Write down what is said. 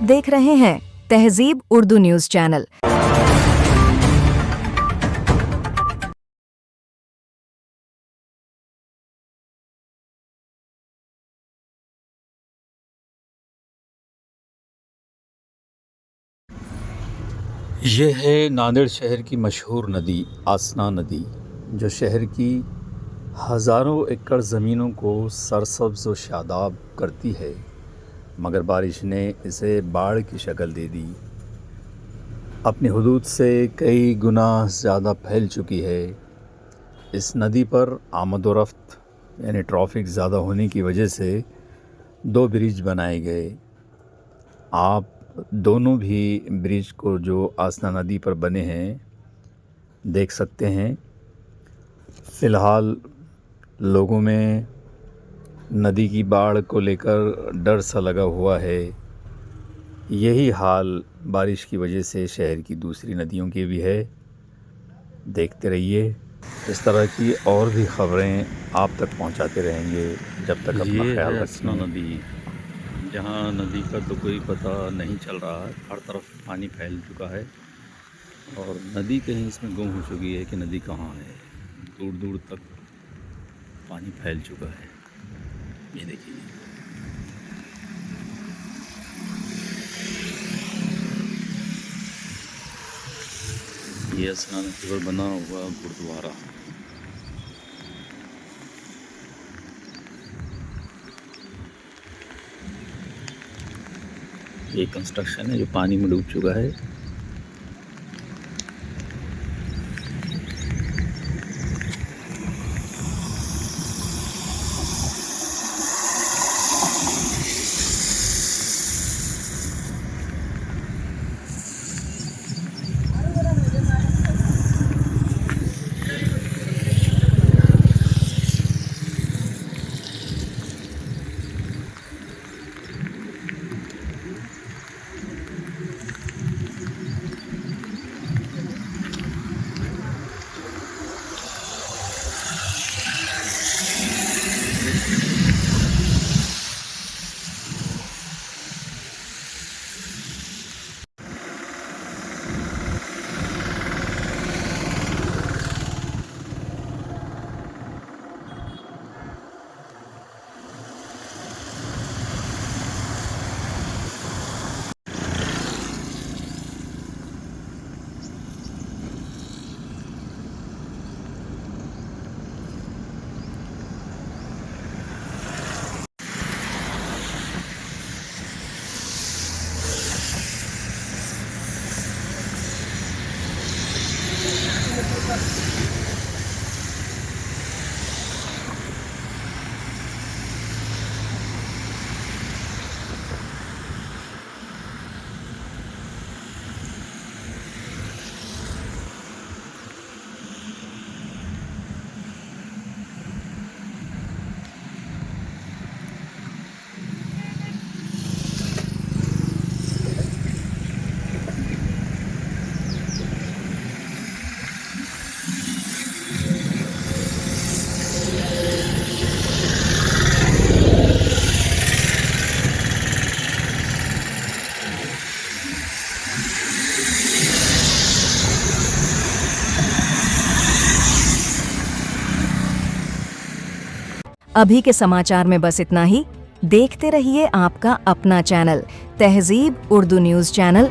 देख रहे हैं तहजीब उर्दू न्यूज चैनल। ये है नांदेड़ शहर की मशहूर नदी आसना नदी, जो शहर की हज़ारों एकड़ ज़मीनों को सरसब्ज़ व शादाब करती है, मगर बारिश ने इसे बाढ़ की शक्ल दे दी। अपनी हुदूद से कई गुना ज़्यादा फैल चुकी है। इस नदी पर आमद व रफ्त यानी ट्रैफिक ज़्यादा होने की वजह से 2 ब्रिज बनाए गए। आप दोनों भी ब्रिज को जो आसना नदी पर बने हैं देख सकते हैं। फ़िलहाल लोगों में नदी की बाढ़ को लेकर डर सा लगा हुआ है। यही हाल बारिश की वजह से शहर की दूसरी नदियों की भी है। देखते रहिए, इस तरह की और भी ख़बरें आप तक पहुंचाते रहेंगे। जब तक अपना ख्याल आसना रखें। नदी, जहाँ नदी का तो कोई पता नहीं चल रहा है। हर तरफ पानी फैल चुका है और नदी कहीं इसमें गुम हो चुकी है कि नदी कहाँ है। दूर दूर तक पानी फैल चुका है। ये देखिए, ये आसना नदी पर बना हुआ गुरुद्वारा। ये कंस्ट्रक्शन है जो पानी में डूब चुका है। अभी के समाचार में बस इतना ही। देखते रहिए आपका अपना चैनल तहजीब उर्दू न्यूज चैनल।